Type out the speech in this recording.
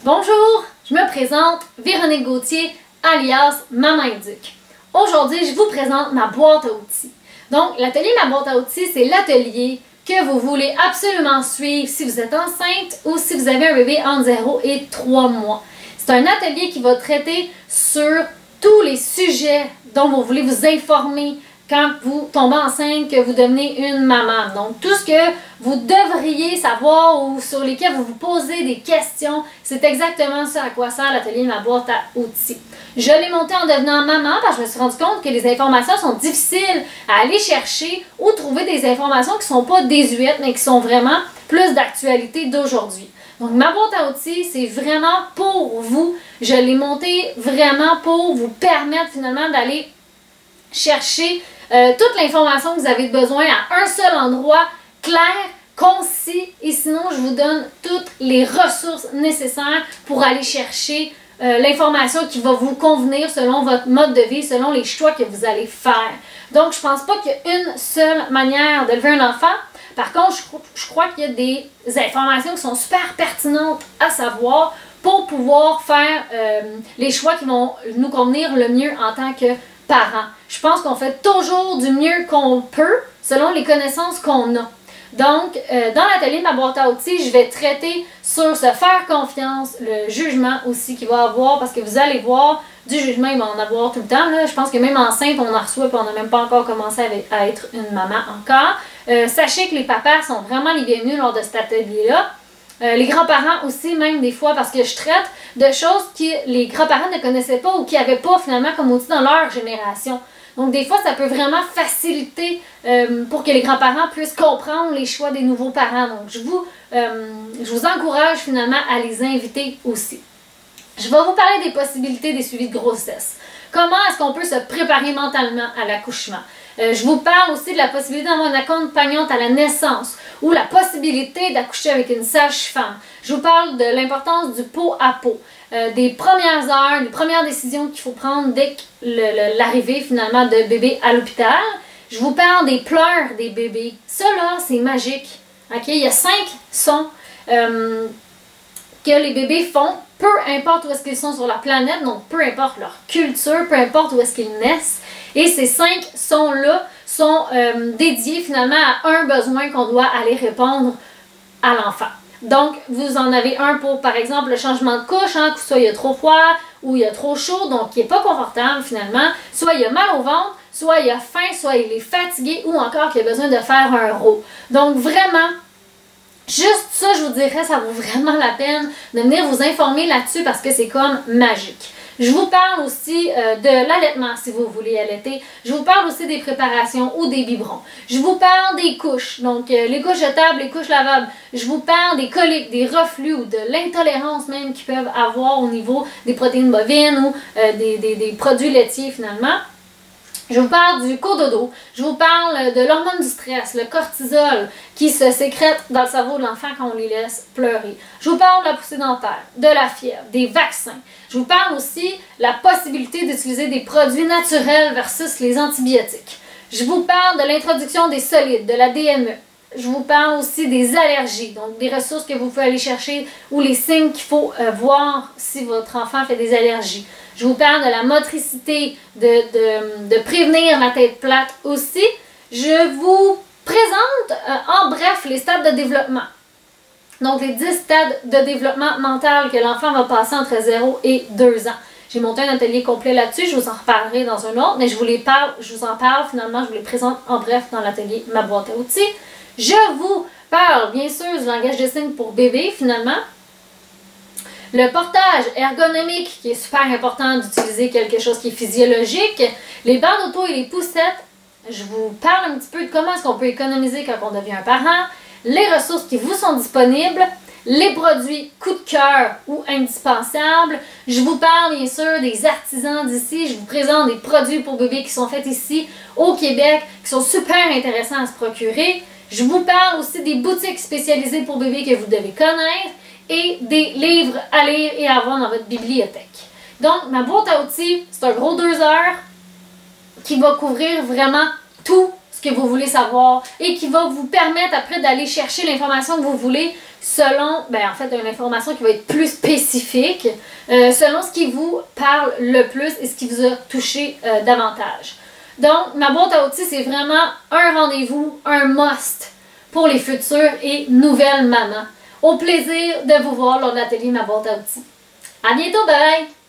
Bonjour, je me présente Véronique Gauthier, alias Maman Éduque. Aujourd'hui, je vous présente ma boîte à outils. Donc, l'atelier Ma boîte à outils, c'est l'atelier que vous voulez absolument suivre si vous êtes enceinte ou si vous avez un bébé entre 0 et 3 mois. C'est un atelier qui va traiter sur tous les sujets dont vous voulez vous informer quand vous tombez enceinte, que vous devenez une maman. Donc, tout ce que vous devriez savoir ou sur lesquels vous vous posez des questions, c'est exactement ça à quoi sert l'atelier Ma boîte à outils. Je l'ai monté en devenant maman parce que je me suis rendu compte que les informations sont difficiles à aller chercher ou trouver des informations qui ne sont pas désuètes, mais qui sont vraiment plus d'actualité d'aujourd'hui. Donc, ma boîte à outils, c'est vraiment pour vous. Je l'ai monté vraiment pour vous permettre finalement d'aller chercher toute l'information que vous avez besoin à un seul endroit, clair, concis, et sinon je vous donne toutes les ressources nécessaires pour aller chercher l'information qui va vous convenir selon votre mode de vie, selon les choix que vous allez faire. Donc je pense pas qu'il y a une seule manière d'élever un enfant. Par contre, je crois qu'il y a des informations qui sont super pertinentes à savoir pour pouvoir faire les choix qui vont nous convenir le mieux en tant que parents. Je pense qu'on fait toujours du mieux qu'on peut selon les connaissances qu'on a. Donc, dans l'atelier Ma boîte à outils, je vais traiter sur se faire confiance, le jugement aussi qu'il va y avoir, parce que vous allez voir, du jugement, il va en avoir tout le temps. Là. Je pense que même enceinte, on en reçoit et on n'a même pas encore commencé à être une maman encore. Sachez que les papas sont vraiment les bienvenus lors de cet atelier-là. Les grands-parents aussi, même des fois, parce que je traite de choses que les grands-parents ne connaissaient pas ou qui n'avaient pas finalement comme outil dans leur génération. Donc des fois, ça peut vraiment faciliter pour que les grands-parents puissent comprendre les choix des nouveaux parents. Donc je vous encourage finalement à les inviter aussi. Je vais vous parler des possibilités des suivis de grossesse. Comment est-ce qu'on peut se préparer mentalement à l'accouchement? Je vous parle aussi de la possibilité d'avoir une accompagnante à la naissance ou la possibilité d'accoucher avec une sage-femme. Je vous parle de l'importance du pot à pot, des premières heures, des premières décisions qu'il faut prendre dès l'arrivée finalement de bébé à l'hôpital. Je vous parle des pleurs des bébés. Ça là, c'est magique. Okay? Il y a 5 sons que les bébés font, peu importe où est-ce qu'ils sont sur la planète, donc peu importe leur culture, peu importe où est-ce qu'ils naissent. Et ces 5 sons-là sont dédiés finalement à un besoin qu'on doit aller répondre à l'enfant. Donc, vous en avez un pour, par exemple, le changement de couche, hein, soit il y a trop froid ou il y a trop chaud, donc qui n'est pas confortable finalement, soit il y a mal au ventre, soit il a faim, soit il est fatigué ou encore qu'il a besoin de faire un row. Donc, vraiment, juste ça, je vous dirais, ça vaut vraiment la peine de venir vous informer là-dessus parce que c'est comme magique. Je vous parle aussi de l'allaitement si vous voulez allaiter. Je vous parle aussi des préparations ou des biberons. Je vous parle des couches, donc les couches jetables, les couches lavables. Je vous parle des coliques, des reflux ou de l'intolérance même qu'ils peuvent avoir au niveau des protéines bovines ou des produits laitiers finalement. Je vous parle du cododo, je vous parle de l'hormone du stress, le cortisol qui se sécrète dans le cerveau de l'enfant quand on les laisse pleurer. Je vous parle de la poussée dentaire, de la fièvre, des vaccins. Je vous parle aussi de la possibilité d'utiliser des produits naturels versus les antibiotiques. Je vous parle de l'introduction des solides, de la DME. Je vous parle aussi des allergies, donc des ressources que vous pouvez aller chercher ou les signes qu'il faut voir si votre enfant fait des allergies. Je vous parle de la motricité, de prévenir la tête plate aussi. Je vous présente en bref les stades de développement. Donc les 10 stades de développement mental que l'enfant va passer entre 0 et 2 ans. J'ai monté un atelier complet là-dessus, je vous en reparlerai dans un autre, mais je vous en parle finalement, je vous les présente en bref dans l'atelier Ma boîte à outils. Je vous parle bien sûr du langage de signes pour bébé finalement. Le portage ergonomique qui est super important d'utiliser quelque chose qui est physiologique. Les bancs d'auto et les poussettes. Je vous parle un petit peu de comment est-ce qu'on peut économiser quand on devient un parent. Les ressources qui vous sont disponibles. Les produits coup de cœur ou indispensables. Je vous parle bien sûr des artisans d'ici. Je vous présente des produits pour bébés qui sont faits ici au Québec qui sont super intéressants à se procurer. Je vous parle aussi des boutiques spécialisées pour bébés que vous devez connaître et des livres à lire et à avoir dans votre bibliothèque. Donc, ma boîte à outils, c'est un gros 2 heures qui va couvrir vraiment tout ce que vous voulez savoir et qui va vous permettre après d'aller chercher l'information que vous voulez selon, en fait, une information qui va être plus spécifique, selon ce qui vous parle le plus et ce qui vous a touché davantage. Donc, ma boîte à outils, c'est vraiment un rendez-vous, un must pour les futures et nouvelles mamans. Au plaisir de vous voir lors de l'atelier Ma boîte à outils. À bientôt, bye!